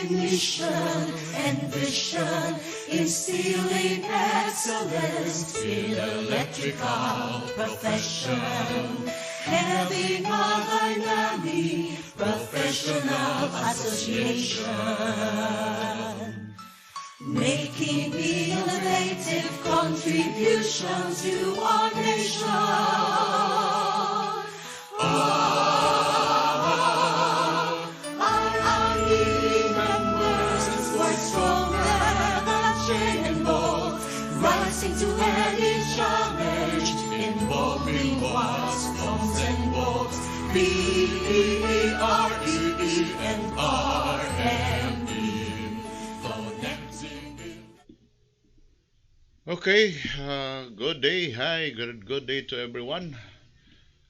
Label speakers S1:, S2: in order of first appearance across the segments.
S1: mission and vision, instilling excellence in electrical profession, having a dynamic professional association, making innovative contributions to our nation. Rising to any challenge, involving what's comes and goes, BEERE and RME, connecting.
S2: Okay, good day. Hi, good day to everyone.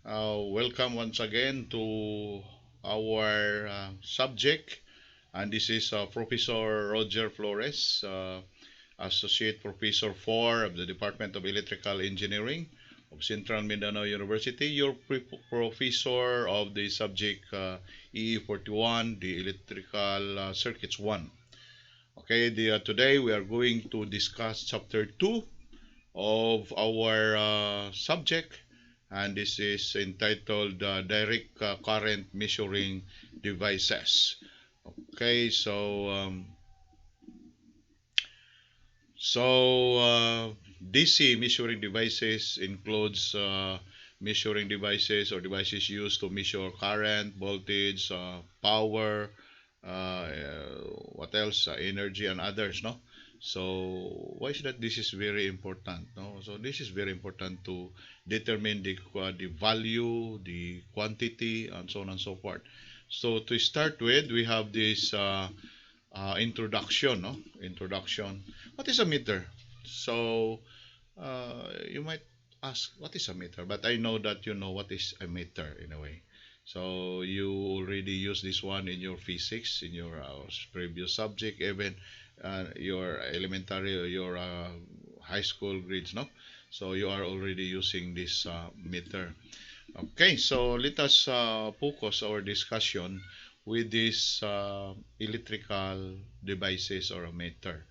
S2: Welcome once again to our subject, and this is Professor Roger Flores, Associate Professor 4 of the Department of Electrical Engineering of Central Mindanao University, your professor of the subject EE41, the Electrical Circuits 1. Okay, today we are going to discuss chapter 2 of our subject, and this is entitled Direct Current Measuring Devices. Okay, DC measuring devices includes measuring devices or devices used to measure current, voltage, power, what else, energy, and others, no? So why is that this is very important, no? So this is very important to determine the value, the quantity, and so on and so forth. So to start with, we have this introduction, no? Introduction. What is a meter? So you might ask, what is a meter? But I know that you know what is a meter in a way. So you already use this one in your physics, in your previous subject, even your elementary or your high school grades, no? So you are already using this meter. Okay, so let us focus our discussion with this electrical devices or a meter.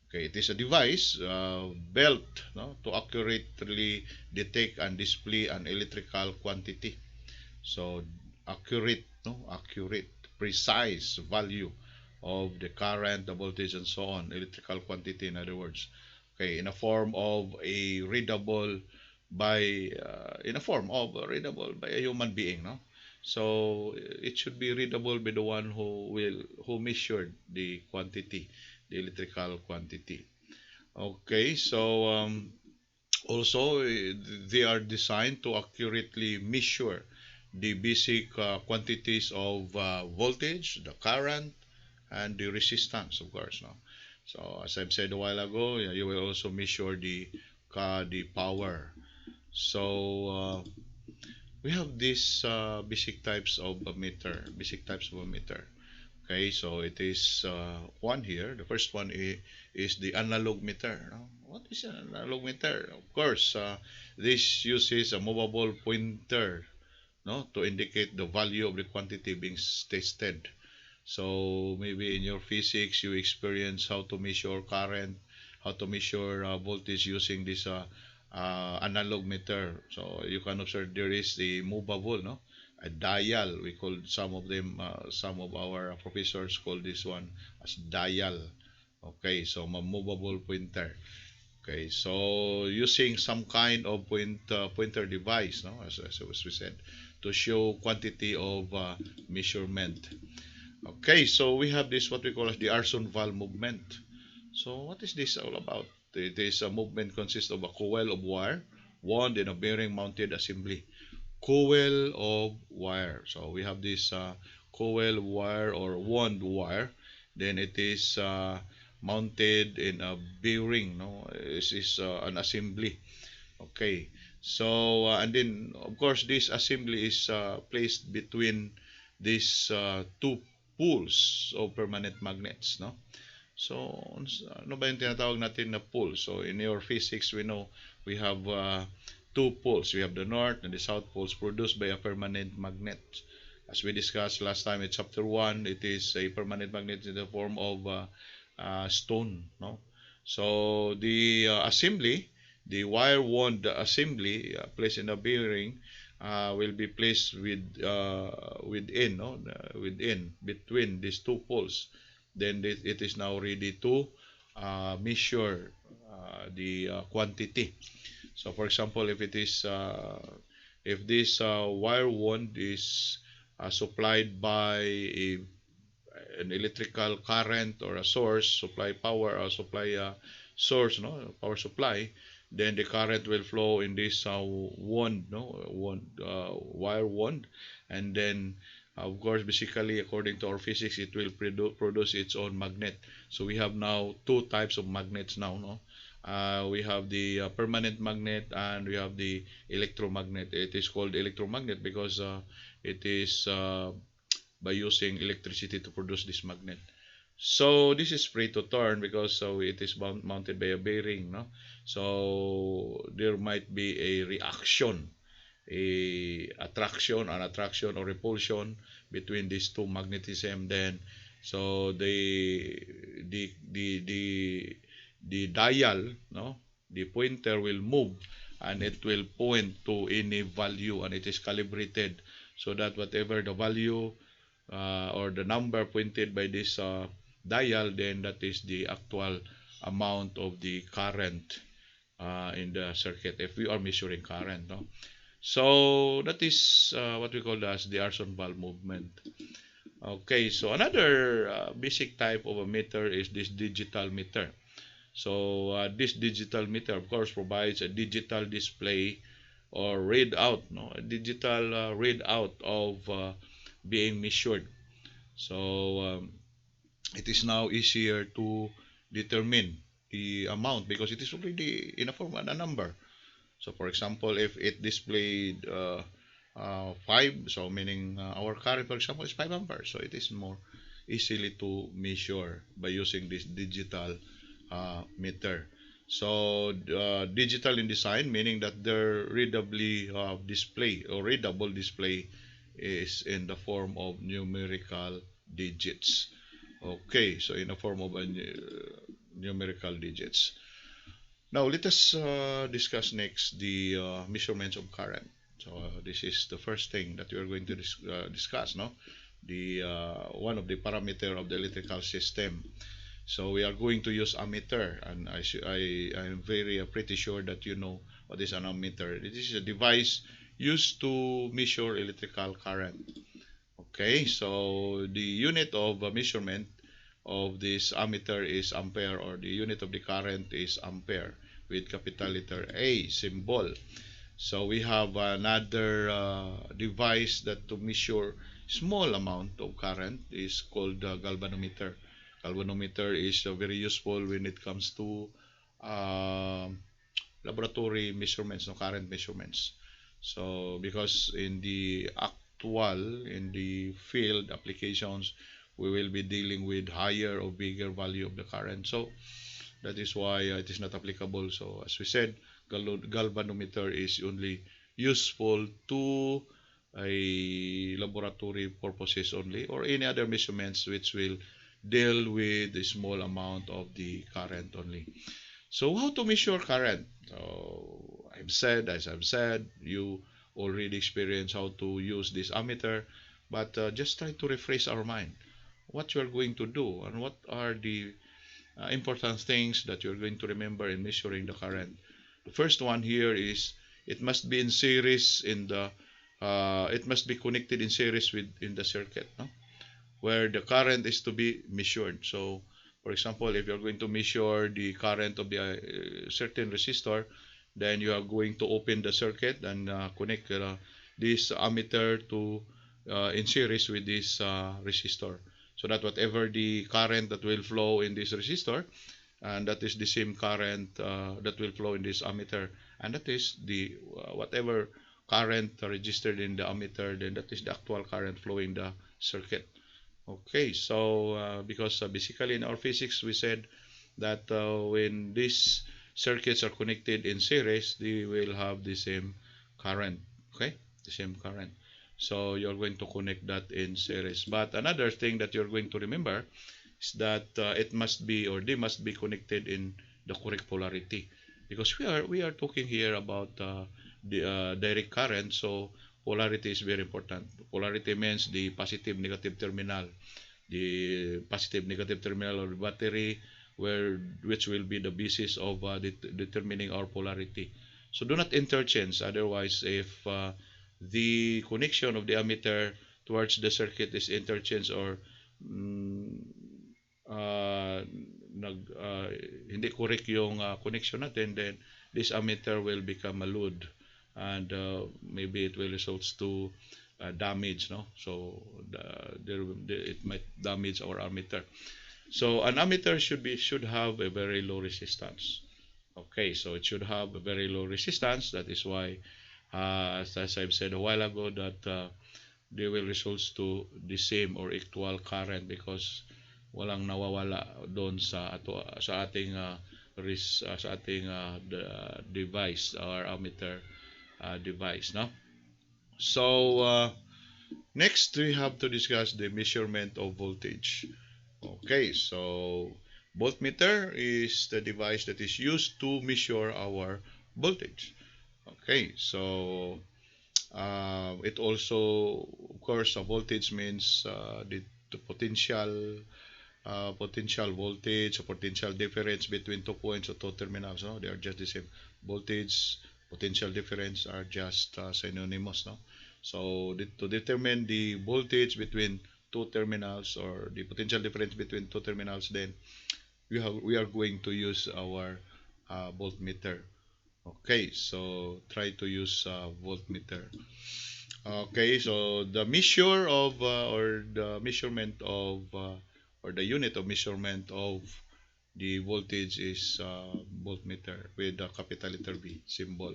S2: Okay, it is a device built, no, to accurately detect and display an electrical quantity. So accurate, no, accurate, precise value of the current, the voltage, and so on, electrical quantity, in other words. Okay, in a form of a readable by a human being, no? So it should be readable by the one who measured the quantity, the electrical quantity. Okay, so also they are designed to accurately measure the basic quantities of voltage, the current, and the resistance, of course. No? So as I've said a while ago, yeah, you will also measure the power. So we have these basic types of a meter. Okay, so it is one here. The first one is the analog meter. No? What is an analog meter? Of course, this uses a movable pointer, no, to indicate the value of the quantity being tested. So maybe in your physics, you experience how to measure current, how to measure voltage using this analog meter. So you can observe there is the movable, no, a dial. We call some of them, some of our professors call this one as dial. Okay, so a movable pointer. Okay, so using some kind of pointer device, no, as we said, to show quantity of measurement. Okay, so we have this what we call as the arson valve movement. So what is this all about? This movement consists of a coil of wire, wound in a bearing mounted assembly. Coil of wire. So we have this coil wire or wound wire. Then it is mounted in a bearing. No, this is an assembly. Okay. So and then of course this assembly is placed between these two poles of permanent magnets, no? So ano ba yung tinatawag natin na pole? So in your physics we know we have two poles. We have the north and the south poles produced by a permanent magnet. As we discussed last time in chapter 1, it is a permanent magnet in the form of stone, no? So the assembly, the wire wound assembly placed in the bearing will be placed within, no? Within, between these two poles. Then it is now ready to measure the quantity. So for example, if it is if this wire wound is supplied by an electrical current or a source, supply power or supply source, no, power supply, then the current will flow in this wand, no, wire wand, and then of course, basically, according to our physics, it will produce its own magnet. So we have now two types of magnets now, no? We have the permanent magnet and we have the electromagnet. It is called electromagnet because it is by using electricity to produce this magnet. So this is free to turn because it is mounted by a bearing, no? So there might be a reaction, a attraction or repulsion between these two magnetism. Then so the dial, no, the pointer will move and it will point to any value, and it is calibrated so that whatever the value or the number pointed by this dial, then that is the actual amount of the current in the circuit if we are measuring current, no? So that is what we call as the arson valve movement. Okay, so another basic type of a meter is this digital meter. So this digital meter, of course, provides a digital display or readout, no, a digital readout of being measured. So it is now easier to determine the amount because it is already in a form of a number. So for example, if it displayed 5, so meaning our current, for example, is 5 amperes. So it is more easily to measure by using this digital meter. So digital in design, meaning that their readably display or readable display is in the form of numerical digits. Okay, so in the form of numerical digits. Now let us discuss next the measurements of current. So this is the first thing that we are going to discuss, no? The one of the parameter of the electrical system. So we are going to use ammeter, and I am very pretty sure that you know what is an ammeter. It is a device used to measure electrical current. Okay, so the unit of measurement of this ammeter is ampere, or the unit of the current is ampere with capital letter A symbol. So we have another device that to measure small amount of current is called galvanometer. Galvanometer is very useful when it comes to laboratory measurements, no, current measurements. So because in the field applications, we will be dealing with higher or bigger value of the current. So that is why it is not applicable. So as we said, galvanometer is only useful to a laboratory purposes only, or any other measurements which will deal with a small amount of the current only. So how to measure current? So as I've said, you already experienced how to use this ammeter, but just try to refresh our mind what you are going to do and what are the important things that you're going to remember in measuring the current. The first one here is it must be in series in the it must be connected in series with in the circuit, no? Where the current is to be measured. So for example, if you're going to measure the current of the certain resistor, then you are going to open the circuit and connect this ammeter to in series with this resistor, so that whatever the current that will flow in this resistor, and that is the same current that will flow in this ammeter, and that is the whatever current registered in the ammeter, then that is the actual current flowing the circuit. Okay, so because basically in our physics we said that when these circuits are connected in series, they will have the same current. Okay, the same current. So you're going to connect that in series. But another thing that you're going to remember is that it must be, or they must be connected in the correct polarity, because we are talking here about the direct current. So polarity is very important. Polarity means the positive negative terminal, the positive negative terminal of the battery, which will be the basis of determining our polarity. So do not interchange. Otherwise, if the connection of the ammeter towards the circuit is interchanged, or mm, uh, hindi correct yung connection natin, then this ammeter will become a load, and maybe it will result to damage, no? So it might damage our ammeter. So an ammeter should have a very low resistance. Okay, so it should have a very low resistance. That is why, as I've said a while ago, that they will result to the same or equal current, because walang nawawala doon sa ating device, or ammeter device, no? So next we have to discuss the measurement of voltage. Okay, so voltmeter is the device that is used to measure our voltage. Okay, so it also, of course, voltage means the potential voltage, or potential difference between 2 points or two terminals. No, they are just the same. Voltage, potential difference are just synonymous. No, so to determine the voltage between two terminals, or the potential difference between two terminals, then we are going to use our voltmeter. Okay, so try to use voltmeter. Okay, so the measure of or the measurement of or the unit of measurement of the voltage is voltmeter, with the capital letter V symbol.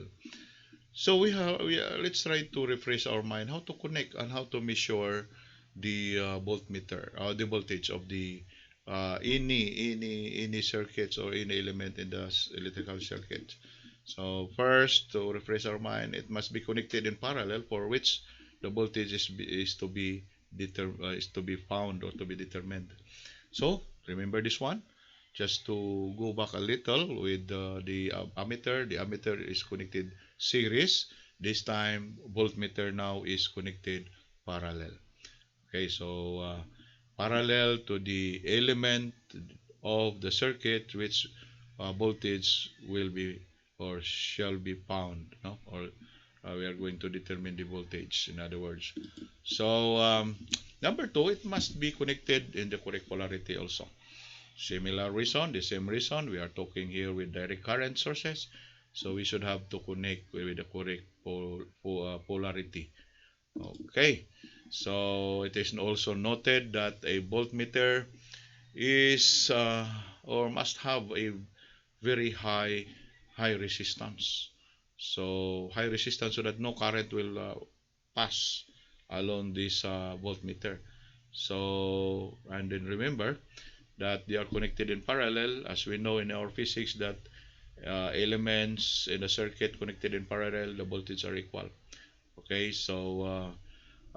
S2: So let's try to refresh our mind how to connect and how to measure the voltmeter, the voltage of the any circuits, or any element in the electrical circuit. So first, to refresh our mind, it must be connected in parallel, for which the voltage is to be found, or to be determined. So remember this one. Just to go back a little with the ammeter. The ammeter is connected series. This time voltmeter now is connected parallel. Okay, so parallel to the element of the circuit, which voltage will be or shall be found, no? Or we are going to determine the voltage, in other words. So number two, it must be connected in the correct polarity also. Similar reason, the same reason, we are talking here with direct current sources, so we should have to connect with the correct polarity. Okay, so it is also noted that a voltmeter is or must have a very high resistance. So high resistance, so that no current will pass along this voltmeter. So, and then remember that they are connected in parallel, as we know in our physics that elements in the circuit connected in parallel, the voltage are equal. Okay, so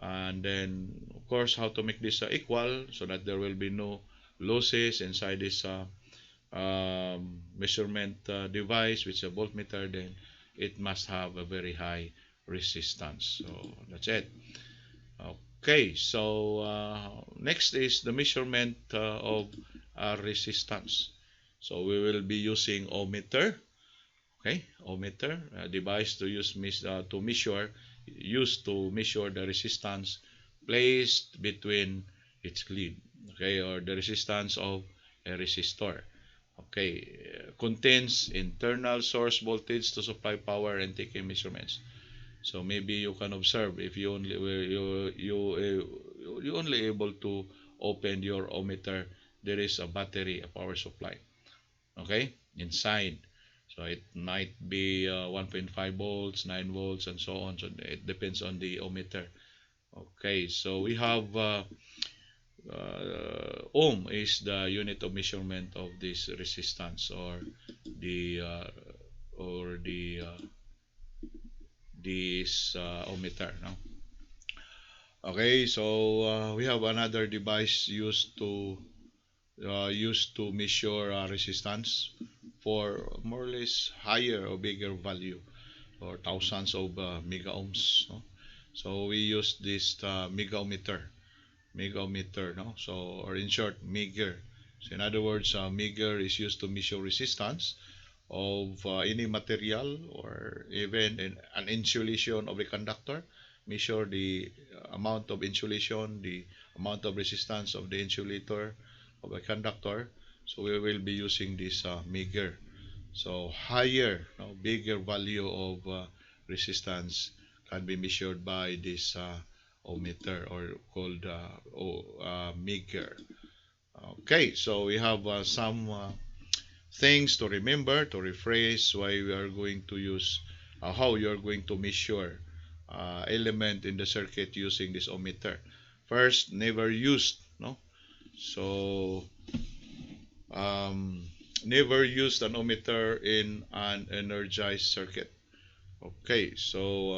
S2: and then of course how to make this equal, so that there will be no losses inside this measurement device, which is a voltmeter. Then it must have a very high resistance. So that's it. Okay, so next is the measurement of resistance. So we will be using ohmmeter. Okay, ohmmeter, device to use to measure, used to measure the resistance placed between its lead. Okay, or the resistance of a resistor. Okay, contains internal source voltage to supply power and taking measurements. So maybe you can observe, if you only able to open your ohmmeter, there is a battery, a power supply. Okay, inside. So it might be 1.5 volts, 9 volts, and so on. So it depends on the ohmmeter. Okay, so we have ohm is the unit of measurement of this resistance, or the this ohmmeter. No? Okay, so we have another device used to measure resistance for more or less higher or bigger value or thousands of mega ohms. No? So we use this mega ohmmeter, no? So, or in short, meager. So in other words, meager is used to measure resistance of any material or even an insulation of a conductor. Measure the amount of insulation, the amount of resistance of the insulator of a conductor. So we will be using this meager. So higher, no, bigger value of resistance can be measured by this ohmmeter or called meager. Okay, so we have some things to remember, to rephrase why we are going to use, how you are going to measure element in the circuit using this ohmmeter. First, never used, no? So um, never used an ohmmeter in an energized circuit. Okay, so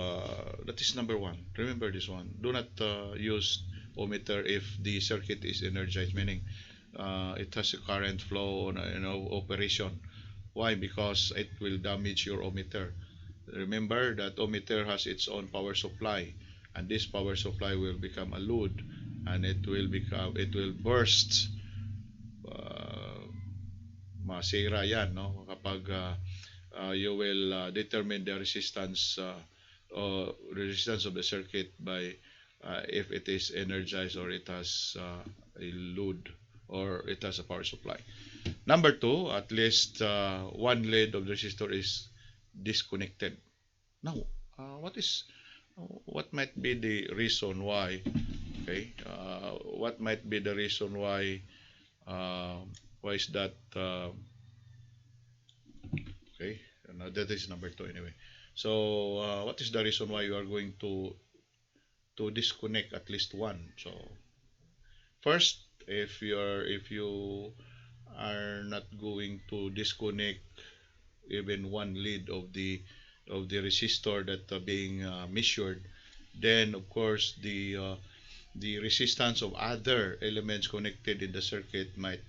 S2: that is number one. Remember this one. Do not use ohmmeter if the circuit is energized, meaning it has a current flow on operation. Why? Because it will damage your ohmmeter. Remember that ohmmeter has its own power supply, and this power supply will become a load, and it will burst. Uh, Masira yan, no? Kapag you will determine the resistance of the circuit by if it is energized or it has a load or it has a power supply. Number two, at least one lead of the resistor is disconnected. Now, what might be the reason why? Okay, what might be the reason uh, why is that? Okay, that is number two anyway. So, what is the reason why you are going to disconnect at least one? So, first, if you are not going to disconnect even one lead of the resistor that being measured, then of course the resistance of other elements connected in the circuit might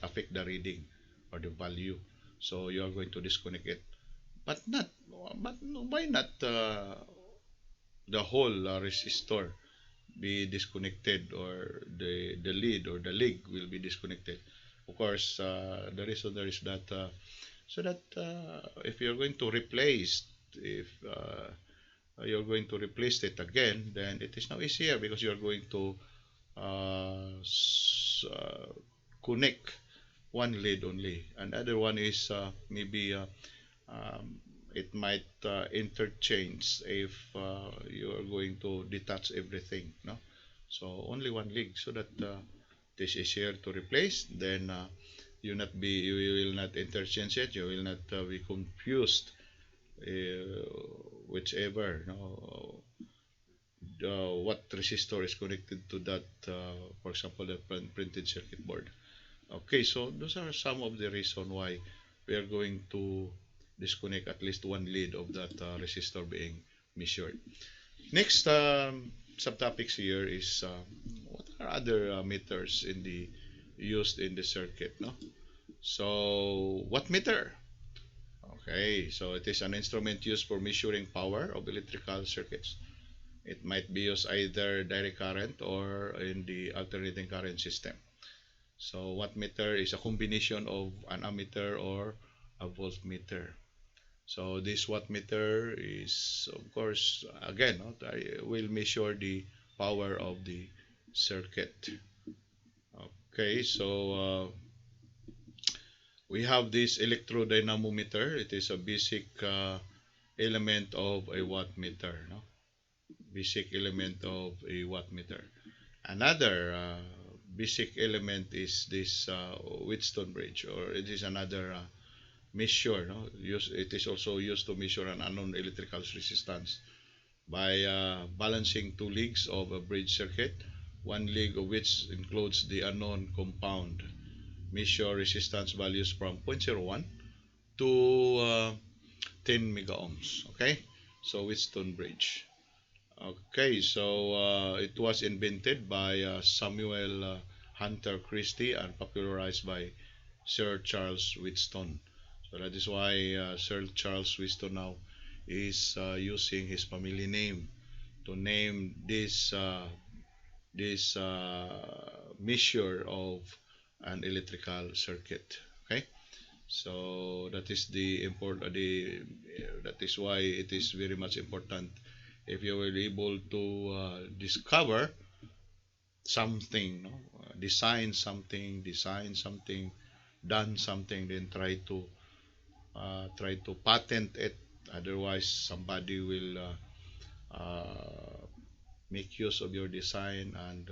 S2: affect the reading or the value. So you are going to disconnect it, but not but why not the whole resistor be disconnected, or the lead or the leg will be disconnected. Of course, the reason there is that so that if you're going to replace if you're going to replace it again, then it is now easier because you're going to uh, connect one lead only, and other one is maybe um, it might interchange if you are going to detach everything, no? So only one lead, so that this is easier to replace. Then you will not interchange it, you will not be confused whichever, no, what resistor is connected to that, for example, the printed circuit board. Okay, so those are some of the reason why we are going to disconnect at least one lead of that resistor being measured. Next subtopics here is what are other meters in the used in the circuit, no? So what meter? Okay, so it is an instrument used for measuring power of electrical circuits. It might be used either direct current or in the alternating current system. So wattmeter is a combination of an ammeter or a voltmeter. So this wattmeter is, of course, again, no, will measure the power of the circuit. Okay, so we have this electrodynamometer. It is a basic element of a wattmeter, no? Basic element of a wattmeter. Another basic element is this Wheatstone bridge, or it is another measure. No? It is also used to measure an unknown electrical resistance by balancing two legs of a bridge circuit, one leg of which includes the unknown compound. Measure resistance values from 0.01 to 10 mega ohms. Okay, so Wheatstone bridge. Okay, so it was invented by Samuel Hunter Christie and popularized by Sir Charles Wheatstone. So that is why Sir Charles Wheatstone now is using his family name to name this measure of an electrical circuit. Okay, so that is the important. That is why it is very much important if you were able to discover something, no? Design something, done something, then try to patent it. Otherwise, somebody will make use of your design, and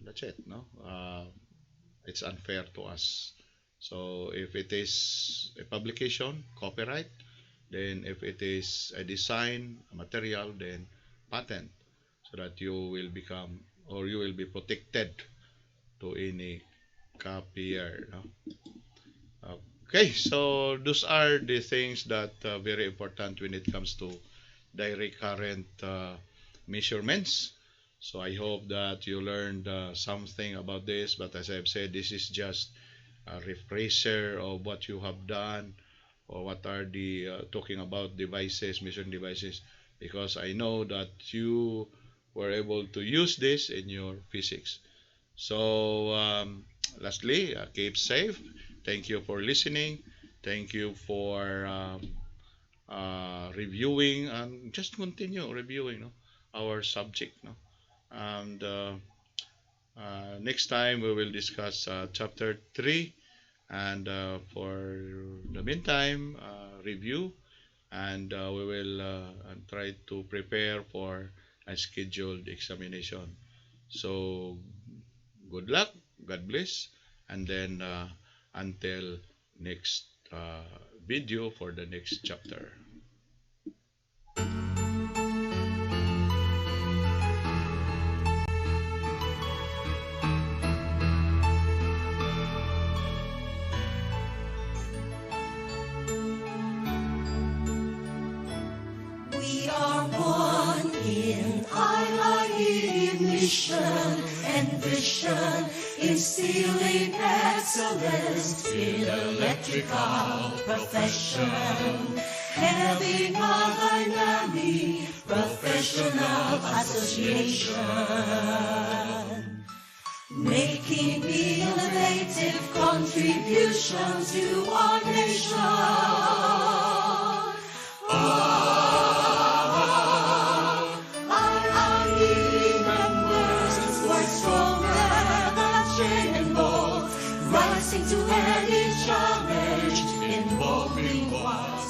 S2: that's it. No, it's unfair to us. So if it is a publication, copyright. Then if it is a design, a material, then patent, so that you will become, or you will be protected to any copier. No? Okay, so those are the things that very important when it comes to direct current measurements. So I hope that you learned something about this. But as I've said, this is just a refresher of what you have done, or what are the talking about devices, measuring devices, because I know that you were able to use this in your physics. So lastly, keep safe. Thank you for listening. Thank you for reviewing, and just continue reviewing, no, our subject. No? And next time we will discuss chapter 3. And for the meantime, review, and we will try to prepare for a scheduled examination. So good luck, God bless, and then until next video for the next chapter.
S1: We are one in IIE mission and vision, instilling excellence in electrical profession, having a dynamic professional association, making innovative contributions to our nation. Rising to any challenge involving what